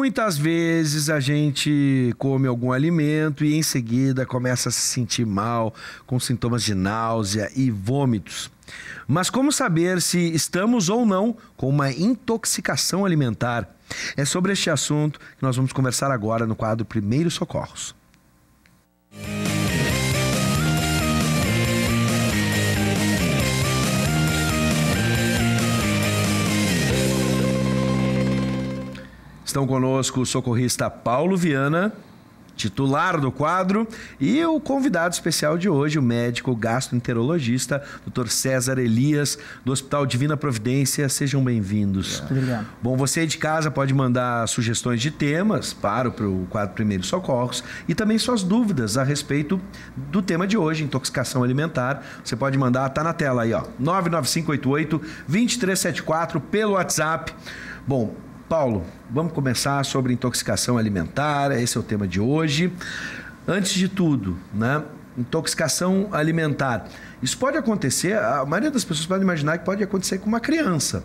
Muitas vezes a gente come algum alimento e em seguida começa a se sentir mal, com sintomas de náusea e vômitos. Mas como saber se estamos ou não com uma intoxicação alimentar? É sobre este assunto que nós vamos conversar agora no quadro Primeiros Socorros. Estão conosco o socorrista Paulo Viana, titular do quadro, e o convidado especial de hoje, o médico gastroenterologista, Dr. César Elias, do Hospital Divina Providência. Sejam bem-vindos. Obrigado. Bom, você aí de casa pode mandar sugestões de temas para o quadro Primeiros Socorros e também suas dúvidas a respeito do tema de hoje, intoxicação alimentar. Você pode mandar, tá na tela aí, ó, 99588-2374 pelo WhatsApp. Bom, Paulo, vamos começar sobre intoxicação alimentar, esse é o tema de hoje. Antes de tudo, né, intoxicação alimentar. Isso pode acontecer, a maioria das pessoas pode imaginar que pode acontecer com uma criança.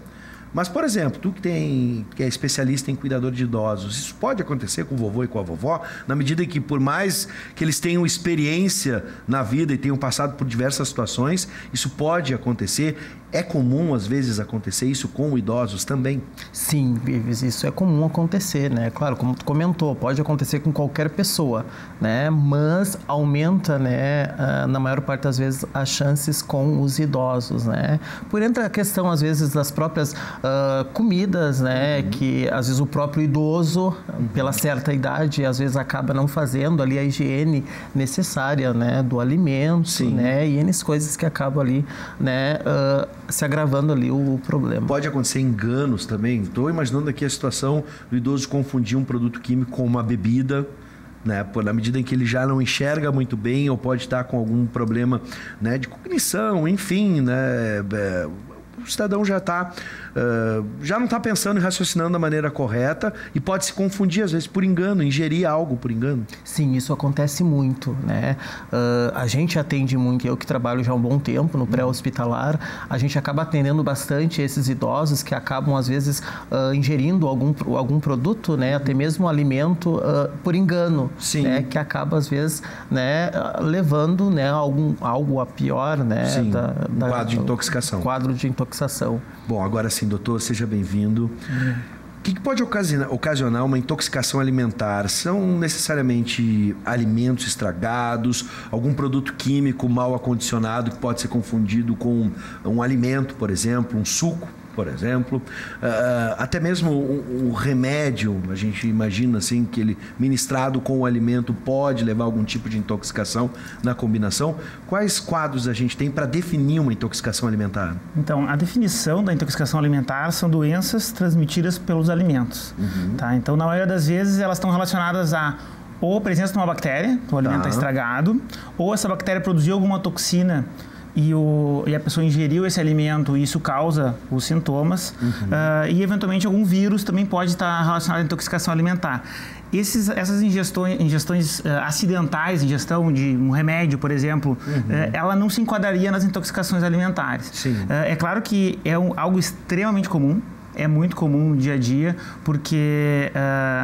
Mas, por exemplo, tu que é especialista em cuidador de idosos, isso pode acontecer com o vovô e com a vovó, na medida em que, por mais que eles tenham experiência na vida e tenham passado por diversas situações, isso pode acontecer. É comum, às vezes, acontecer isso com idosos também? Sim, Vives, isso é comum acontecer, né? Claro, como tu comentou, pode acontecer com qualquer pessoa, né? Mas aumenta, né, na maior parte das vezes, as chances com os idosos, né? Por entre a questão, às vezes, das próprias comidas, né? Que, às vezes, o próprio idoso, pela certa idade, às vezes, acaba não fazendo ali a higiene necessária, né? Do alimento, sim, né? E N coisas que acabam ali, né? Se agravando ali o problema. Pode acontecer enganos também. Estou imaginando aqui a situação do idoso confundir um produto químico com uma bebida, né? Na medida em que ele já não enxerga muito bem ou pode estar com algum problema, né, de cognição, enfim, né? O cidadão já não está pensando e raciocinando da maneira correta e pode se confundir, às vezes, por engano, ingerir algo por engano. Sim, isso acontece muito, né? A gente atende muito, eu que trabalho já há um bom tempo no pré-hospitalar, a gente acaba atendendo bastante esses idosos que acabam, às vezes, ingerindo algum produto, né? Até mesmo alimento por engano, sim, né? Que acaba, às vezes, né, levando, né, algo a pior, né? Sim, quadro de intoxicação. Quadro de intoxicação. Bom, agora sim, doutor, seja bem-vindo. O que pode ocasionar uma intoxicação alimentar? São necessariamente alimentos estragados, algum produto químico mal acondicionado que pode ser confundido com um alimento, por exemplo, um suco, por exemplo, até mesmo um remédio, a gente imagina assim que ele ministrado com o alimento pode levar a algum tipo de intoxicação na combinação. Quais quadros a gente tem para definir uma intoxicação alimentar? Então, a definição da intoxicação alimentar são doenças transmitidas pelos alimentos. Tá? Então, na maioria das vezes, elas estão relacionadas a ou a presença de uma bactéria, o alimento está estragado, ou essa bactéria produziu alguma toxina e a pessoa ingeriu esse alimento e isso causa os sintomas. E, eventualmente, algum vírus também pode estar relacionado à intoxicação alimentar. Essas ingestões acidentais, ingestão de um remédio, por exemplo, ela não se enquadraria nas intoxicações alimentares. É claro que é algo extremamente comum. É muito comum no dia a dia, porque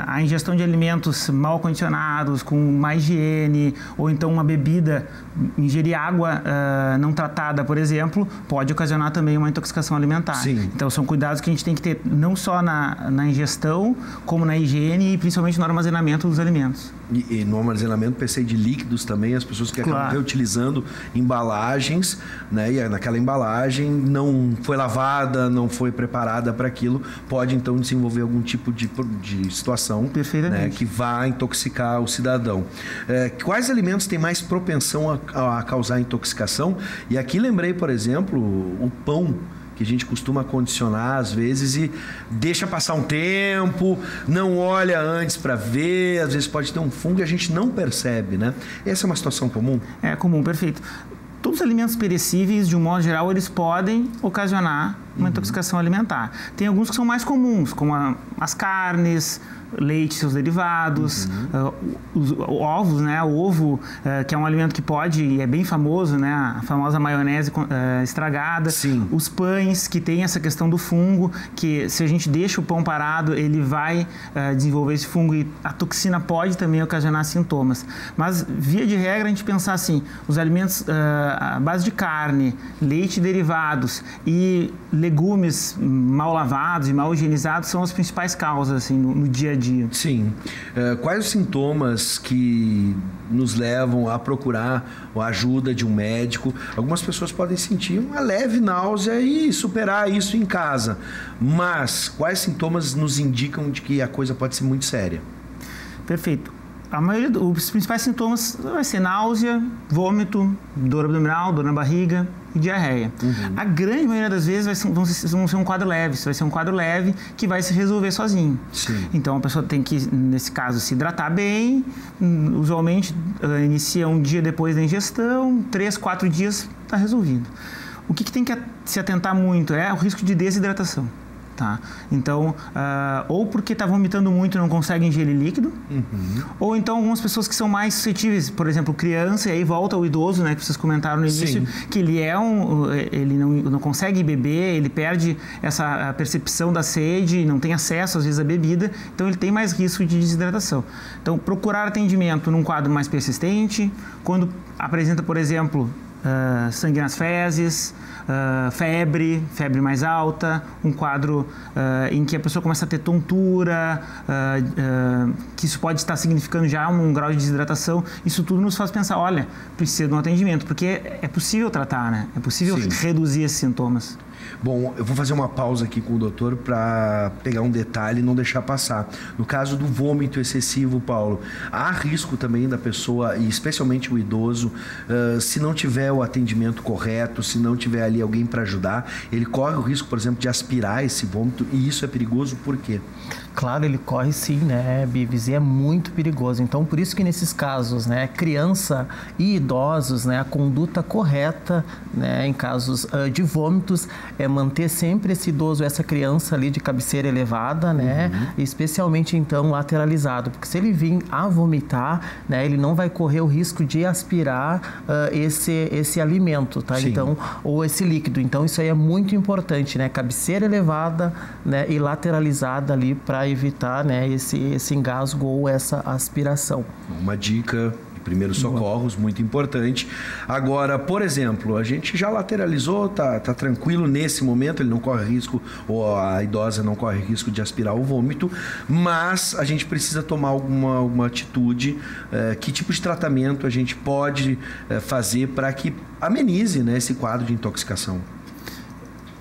a ingestão de alimentos mal condicionados, com má higiene, ou então uma bebida, ingerir água não tratada, por exemplo, pode ocasionar também uma intoxicação alimentar. Sim. Então, são cuidados que a gente tem que ter não só na ingestão, como na higiene e principalmente no armazenamento dos alimentos. E no armazenamento, pensei de líquidos também, as pessoas que acabam reutilizando embalagens, né? E naquela embalagem não foi lavada, não foi preparada para aquilo, pode então desenvolver algum tipo de situação, né, que vá intoxicar o cidadão. Quais alimentos têm mais propensão a causar intoxicação? E aqui lembrei, por exemplo, o pão, que a gente costuma condicionar às vezes e deixa passar um tempo, não olha antes para ver, às vezes pode ter um fungo e a gente não percebe, né? Essa é uma situação comum? É comum, perfeito. Todos os alimentos perecíveis, de um modo geral, eles podem ocasionar uma intoxicação alimentar. Tem alguns que são mais comuns, como as carnes, leite e seus derivados, os ovos, né? O ovo, que é um alimento que pode, e é bem famoso, né? A famosa maionese estragada. Sim. Os pães, que tem essa questão do fungo, que se a gente deixa o pão parado, ele vai desenvolver esse fungo e a toxina pode também ocasionar sintomas. Mas, via de regra, a gente pensar assim, os alimentos à base de carne, leite e derivados e legumes mal lavados e mal higienizados são as principais causas assim, no dia a dia. Sim. Quais os sintomas que nos levam a procurar a ajuda de um médico? Algumas pessoas podem sentir uma leve náusea e superar isso em casa. Mas quais sintomas nos indicam de que a coisa pode ser muito séria? Perfeito. A maioria dos principais sintomas vai ser náusea, vômito, dor abdominal, dor na barriga e diarreia. A grande maioria das vezes vão ser um quadro leve. Vai ser um quadro leve que vai se resolver sozinho. Sim. Então, a pessoa tem que, nesse caso, se hidratar bem. Usualmente, inicia um dia depois da ingestão, 3, 4 dias está resolvido. O que tem que se atentar muito é o risco de desidratação. Tá? Então, ou porque está vomitando muito e não consegue ingerir líquido, ou então algumas pessoas que são mais suscetíveis, por exemplo, criança, e aí volta o idoso, né, que vocês comentaram no início, que ele não consegue beber, ele perde essa percepção da sede, não tem acesso às vezes à bebida, então ele tem mais risco de desidratação. Então, procurar atendimento num quadro mais persistente, quando apresenta, por exemplo, sangue nas fezes, febre mais alta, um quadro em que a pessoa começa a ter tontura, que isso pode estar significando já um grau de desidratação. Isso tudo nos faz pensar, olha, precisa de um atendimento, porque é possível tratar, né? É possível reduzir esses sintomas. Bom, eu vou fazer uma pausa aqui com o doutor para pegar um detalhe e não deixar passar. No caso do vômito excessivo, Paulo, há risco também da pessoa, e especialmente o idoso, se não tiver o atendimento correto, se não tiver ali alguém para ajudar, ele corre o risco, por exemplo, de aspirar esse vômito, e isso é perigoso por quê? Claro, ele corre sim, né, Bives, e é muito perigoso. Então, por isso que nesses casos, né, criança e idosos, né, a conduta correta, né, em casos de vômitos, é manter sempre esse idoso, essa criança ali de cabeceira elevada, né, especialmente então lateralizado, porque se ele vir a vomitar, né, ele não vai correr o risco de aspirar esse alimento, tá? Sim. Então, ou esse líquido. Então, isso aí é muito importante, né, cabeceira elevada, né, e lateralizada ali para evitar, né, esse engasgo ou essa aspiração. Uma dica de primeiros socorros muito importante. Agora, por exemplo, a gente já lateralizou, tá tranquilo nesse momento, ele não corre risco, ou a idosa não corre risco de aspirar o vômito, mas a gente precisa tomar alguma atitude. Que tipo de tratamento a gente pode fazer para que amenize, né, esse quadro de intoxicação?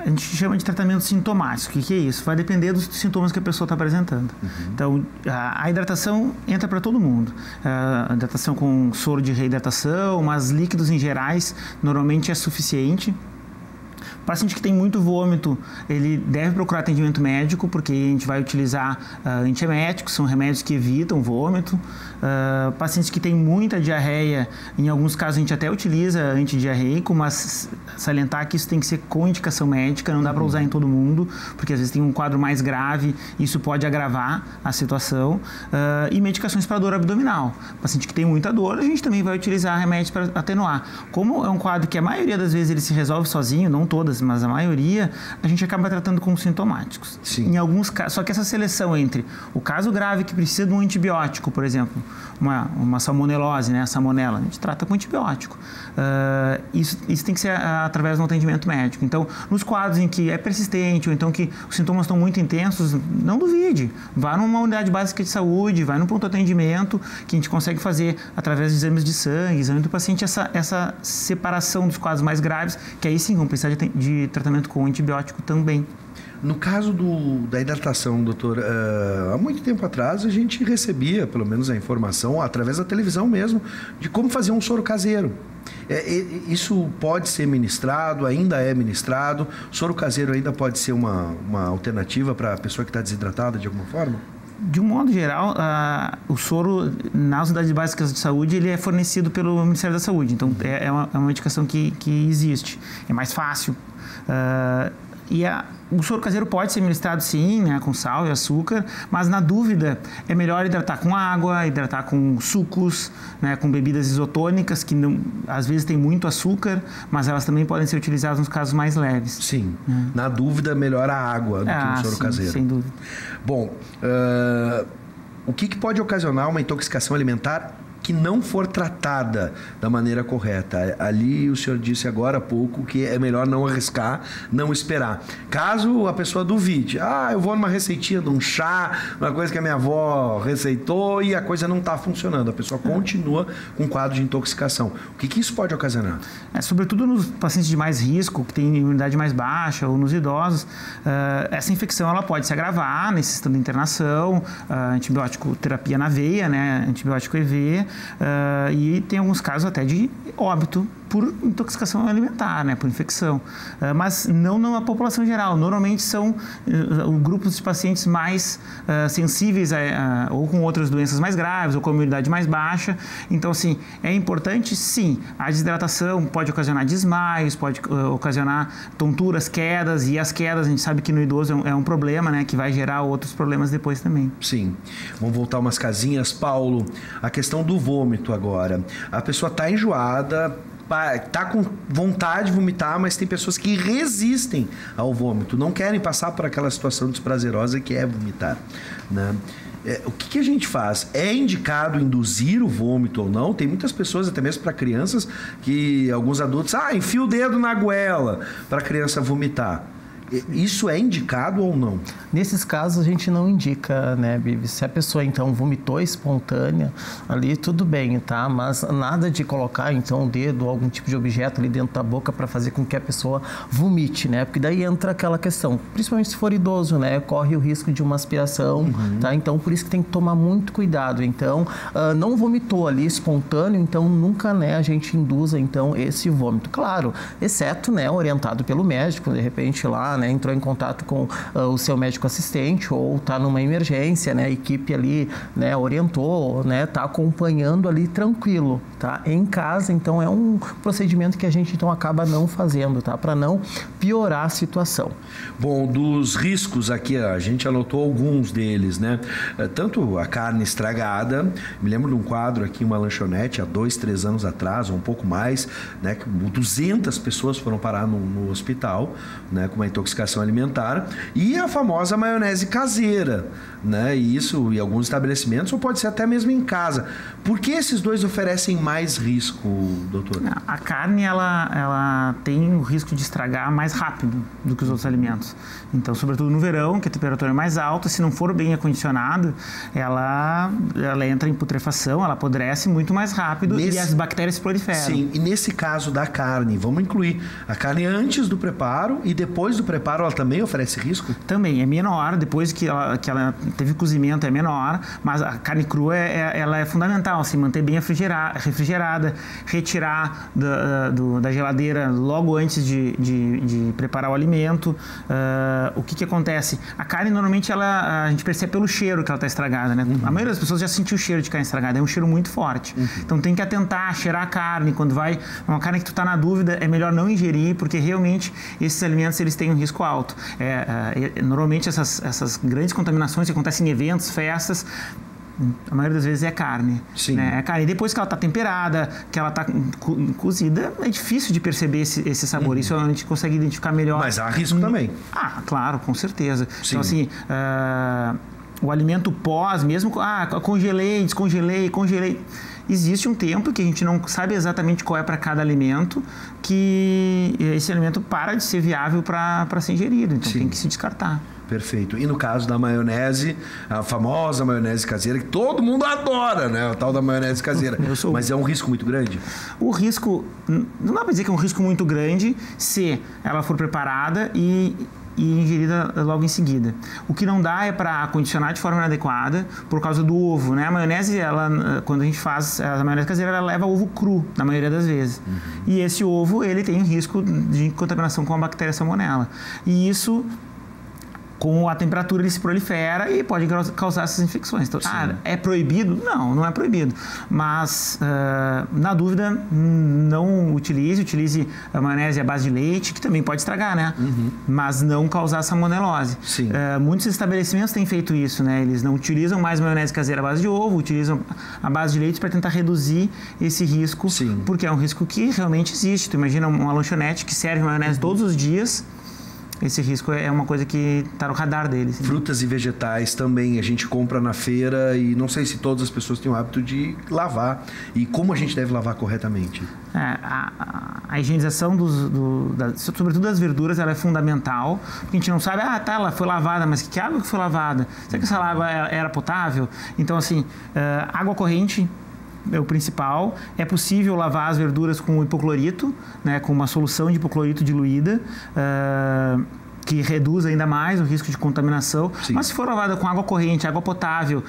A gente chama de tratamento sintomático. O que é isso? Vai depender dos sintomas que a pessoa está apresentando. Então, a hidratação entra para todo mundo. A hidratação com soro de reidratação, mas líquidos em gerais, normalmente é suficiente. O paciente que tem muito vômito, ele deve procurar atendimento médico, porque a gente vai utilizar antieméticos, são remédios que evitam vômito. Pacientes que têm muita diarreia, em alguns casos a gente até utiliza antidiarreico, mas salientar que isso tem que ser com indicação médica, não dá para usar em todo mundo, porque às vezes tem um quadro mais grave, isso pode agravar a situação. E medicações para dor abdominal. Paciente que tem muita dor, a gente também vai utilizar remédios para atenuar. Como é um quadro que a maioria das vezes ele se resolve sozinho, não todas, mas a maioria, a gente acaba tratando como sintomáticos. Sim. Em alguns casos, só que essa seleção entre o caso grave que precisa de um antibiótico, por exemplo, uma salmonelose, né, a salmonela, a gente trata com antibiótico. Isso tem que ser através de um atendimento médico. Então, nos quadros em que é persistente ou então que os sintomas estão muito intensos, não duvide. Vá numa unidade básica de saúde, vai num pronto atendimento, que a gente consegue fazer através de exames de sangue, exame do paciente, essa separação dos quadros mais graves, que aí sim vão precisar de tratamento com antibiótico também. No caso da hidratação, doutor, há muito tempo atrás a gente recebia, pelo menos a informação, através da televisão mesmo, de como fazer um soro caseiro. Isso pode ser ministrado, ainda é ministrado? O soro caseiro ainda pode ser uma alternativa para a pessoa que está desidratada de alguma forma? De um modo geral, o soro nas unidades básicas de saúde ele é fornecido pelo Ministério da Saúde. Então, é uma medicação que existe. É mais fácil. O soro caseiro pode ser ministrado sim, né, com sal e açúcar, mas na dúvida é melhor hidratar com água, hidratar com sucos, né, com bebidas isotônicas, que não, às vezes tem muito açúcar, mas elas também podem ser utilizadas nos casos mais leves. Sim, na dúvida melhor a água do que o soro caseiro. Sem dúvida. Bom, o que pode ocasionar uma intoxicação alimentar que não for tratada da maneira correta? Ali o senhor disse agora há pouco que é melhor não arriscar, não esperar. Caso a pessoa duvide, eu vou numa receitinha de um chá, uma coisa que a minha avó receitou e a coisa não está funcionando, a pessoa continua com um quadro de intoxicação. O que isso pode ocasionar? Sobretudo nos pacientes de mais risco, que têm imunidade mais baixa, ou nos idosos, essa infecção ela pode se agravar, necessitando de internação, antibiótico terapia na veia, né, antibiótico EV, e tem alguns casos até de óbito por intoxicação alimentar, né, por infecção, mas não na população geral. Normalmente são grupos de pacientes mais sensíveis ou com outras doenças mais graves ou com imunidade mais baixa. Então, assim, é importante, sim, a desidratação pode ocasionar desmaios, pode ocasionar tonturas, quedas, e as quedas a gente sabe que no idoso é um problema, né, que vai gerar outros problemas depois também. Sim. Vamos voltar umas casinhas, Paulo. A questão do vômito agora. A pessoa está enjoada, tá com vontade de vomitar, mas tem pessoas que resistem ao vômito, não querem passar por aquela situação desprazerosa que é vomitar, né? O que a gente faz? É indicado induzir o vômito ou não? Tem muitas pessoas, até mesmo para crianças, que alguns adultos, enfia o dedo na goela para a criança vomitar. Isso é indicado ou não? Nesses casos a gente não indica, né, Bibi? Se a pessoa então vomitou espontânea, ali tudo bem, tá? Mas nada de colocar então o dedo ou algum tipo de objeto ali dentro da boca para fazer com que a pessoa vomite, né? Porque daí entra aquela questão, principalmente se for idoso, né? Corre o risco de uma aspiração, tá? Então por isso que tem que tomar muito cuidado. Então, não vomitou ali espontâneo, então nunca, né, a gente induza então esse vômito. Claro, exceto, né, orientado pelo médico, de repente lá, né, entrou em contato com o seu médico assistente ou está numa emergência, né, a equipe ali, né, orientou, né, está acompanhando ali tranquilo, tá? Em casa, então, é um procedimento que a gente então acaba não fazendo, tá? Para não piorar a situação. Bom, dos riscos aqui, a gente anotou alguns deles, né? Tanto a carne estragada, me lembro de um quadro aqui, uma lanchonete, há 2, 3 anos atrás, ou um pouco mais, né, que 200 pessoas foram parar no hospital, né, com uma intoxicação alimentar, e a famosa maionese caseira, né? E isso em alguns estabelecimentos, ou pode ser até mesmo em casa. Por que esses dois oferecem mais risco, doutor? A carne, ela tem o risco de estragar mais rápido do que os outros alimentos. Então, sobretudo no verão, que a temperatura é mais alta, se não for bem acondicionado, ela entra em putrefação, ela apodrece muito mais rápido e as bactérias se proliferam. Sim, e nesse caso da carne, vamos incluir a carne antes do preparo e depois do preparo, ela também oferece risco? Também, é menor, depois que ela teve cozimento é menor, mas a carne crua ela é fundamental, assim, manter bem refrigerada, retirar da geladeira logo antes de preparar o alimento. O que acontece? A carne, normalmente, a gente percebe pelo cheiro que ela está estragada, né? A maioria das pessoas já sentiu o cheiro de carne estragada, é um cheiro muito forte. Então, tem que atentar, cheirar a carne. Quando vai uma carne que tu está na dúvida, é melhor não ingerir, porque realmente esses alimentos eles têm um risco alto. Normalmente, essas grandes contaminações que acontecem em eventos, festas, a maioria das vezes é carne. Sim. Né? É carne. Depois que ela está temperada, que ela está cozida, é difícil de perceber esse sabor. Isso a gente consegue identificar melhor. Mas há risco também. Claro, com certeza. Sim. Então, assim, o alimento pós, mesmo, congelei, descongelei, congelei. Existe um tempo que a gente não sabe exatamente qual é para cada alimento, que esse alimento para de ser viável para ser ingerido. Então, tem que se descartar. Perfeito. E no caso da maionese, a famosa maionese caseira, que todo mundo adora, né? A tal da maionese caseira. Mas é um risco muito grande? O risco, não dá para dizer que é um risco muito grande se ela for preparada e ingerida logo em seguida. O que não dá é para acondicionar de forma inadequada por causa do ovo, né? A maionese, quando a gente faz a maionese caseira, ela leva ovo cru, na maioria das vezes. E esse ovo, ele tem risco de contaminação com a bactéria salmonella. E isso com a temperatura ele se prolifera e pode causar essas infecções. Então, é proibido? Não, não é proibido. Mas, na dúvida, não utilize a maionese à base de leite, que também pode estragar, né? Mas não causar salmonelose. Muitos estabelecimentos têm feito isso, né? Eles não utilizam mais maionese caseira à base de ovo, utilizam a base de leite para tentar reduzir esse risco, porque é um risco que realmente existe. Tu imagina uma lanchonete que serve maionese todos os dias. Esse risco é uma coisa que está no radar deles. Frutas e vegetais também a gente compra na feira e não sei se todas as pessoas têm o hábito de lavar. E como a gente deve lavar corretamente? A higienização, sobretudo das verduras, ela é fundamental. Porque a gente não sabe, ela foi lavada, mas que água que foi lavada? Será que essa água era potável? Então, assim, água corrente é o principal. É possível lavar as verduras com hipoclorito, né, com uma solução de hipoclorito diluída, que reduz ainda mais o risco de contaminação. Mas se for lavada com água corrente, água potável,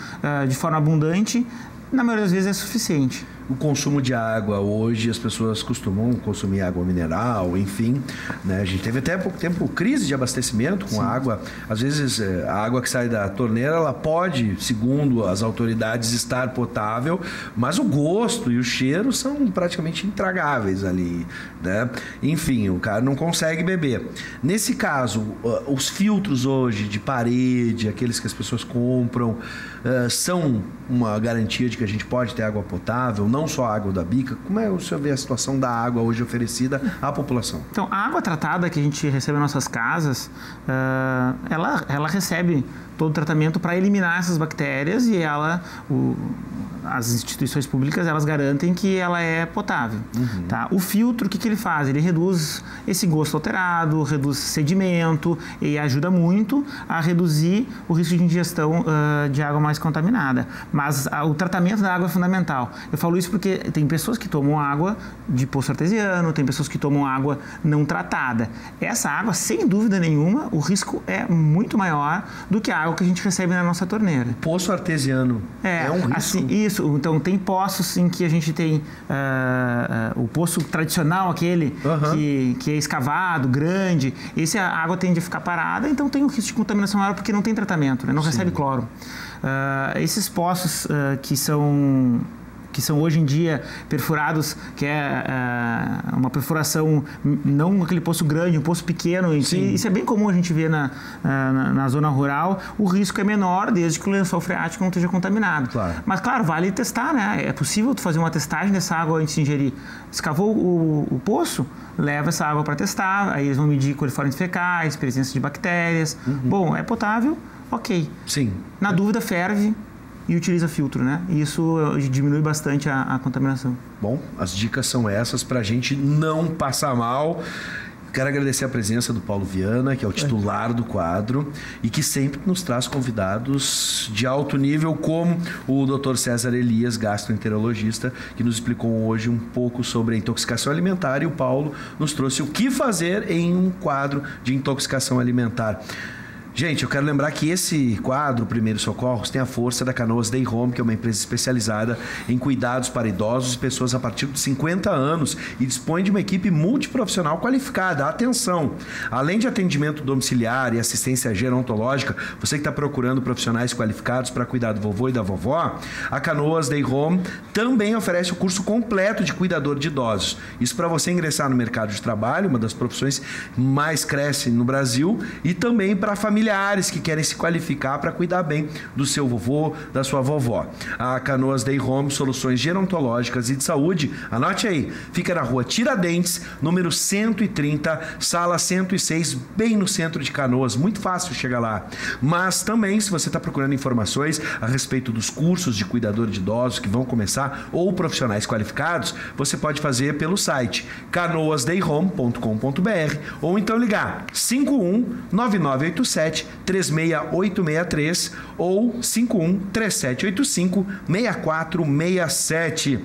de forma abundante, na maioria das vezes é suficiente. O consumo de água, hoje as pessoas costumam consumir água mineral, enfim, né? A gente teve até há pouco tempo crise de abastecimento com água. Às vezes a água que sai da torneira, ela pode, segundo as autoridades, estar potável, mas o gosto e o cheiro são praticamente intragáveis ali, né? Enfim, o cara não consegue beber. Nesse caso, os filtros hoje de parede, aqueles que as pessoas compram, são uma garantia de que a gente pode ter água potável, não só a água da bica. Como é o senhor vê a situação da água hoje oferecida à população? Então, a água tratada que a gente recebe nas nossas casas, ela recebe todo o tratamento para eliminar essas bactérias e as instituições públicas, elas garantem que ela é potável. Tá? O filtro, o que ele faz? Ele reduz esse gosto alterado, reduz sedimento e ajuda muito a reduzir o risco de ingestão de água mais contaminada. Mas o tratamento da água é fundamental. Eu falo isso porque tem pessoas que tomam água de poço artesiano, tem pessoas que tomam água não tratada. Essa água, sem dúvida nenhuma, o risco é muito maior do que a água que a gente recebe na nossa torneira. O poço artesiano é um risco? Assim, isso. Então, tem poços em que a gente tem o poço tradicional, aquele que é escavado, grande. A água tende a ficar parada, então tem um risco de contaminação maior porque não tem tratamento, né? Não recebe cloro. Esses poços que são hoje em dia perfurados, que é uma perfuração, não aquele poço grande, um poço pequeno. Isso é bem comum a gente ver na zona rural. O risco é menor desde que o lençol freático não esteja contaminado. Mas, claro, vale testar, né? É possível tu fazer uma testagem dessa água antes de ingerir. Escavou o poço, leva essa água para testar, aí eles vão medir coliformes fecais, presença de bactérias. Bom, é potável, ok. Na dúvida, ferve e utiliza filtro, né? E isso diminui bastante a contaminação. Bom, as dicas são essas para a gente não passar mal. Quero agradecer a presença do Paulo Viana, que é o titular do quadro e que sempre nos traz convidados de alto nível, como o Dr. César Elias, gastroenterologista, que nos explicou hoje um pouco sobre a intoxicação alimentar, e o Paulo nos trouxe o que fazer em um quadro de intoxicação alimentar. Gente, eu quero lembrar que esse quadro, Primeiros Socorros, tem a força da Canoas Day Home, que é uma empresa especializada em cuidados para idosos e pessoas a partir de 50 anos e dispõe de uma equipe multiprofissional qualificada. Atenção! Além de atendimento domiciliar e assistência gerontológica, você que está procurando profissionais qualificados para cuidar do vovô e da vovó, a Canoas Day Home também oferece o curso completo de cuidador de idosos. Isso para você ingressar no mercado de trabalho, uma das profissões mais crescem no Brasil, e também para familiares que querem se qualificar para cuidar bem do seu vovô, da sua vovó. A Canoas Day Home, soluções gerontológicas e de saúde, anote aí, fica na rua Tiradentes, número 130, sala 106, bem no centro de Canoas, muito fácil chegar lá. Mas também, se você está procurando informações a respeito dos cursos de cuidador de idosos que vão começar ou profissionais qualificados, você pode fazer pelo site canoasdayhome.com.br ou então ligar 51-9987-36863 ou 51-3785-6467.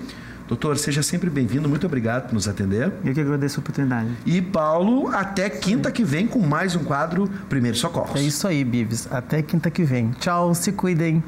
Doutor, seja sempre bem-vindo. Muito obrigado por nos atender. Eu que agradeço a oportunidade. E Paulo, até quinta que vem com mais um quadro Primeiros Socorros. É isso aí, Bibs. Até quinta que vem. Tchau, se cuidem.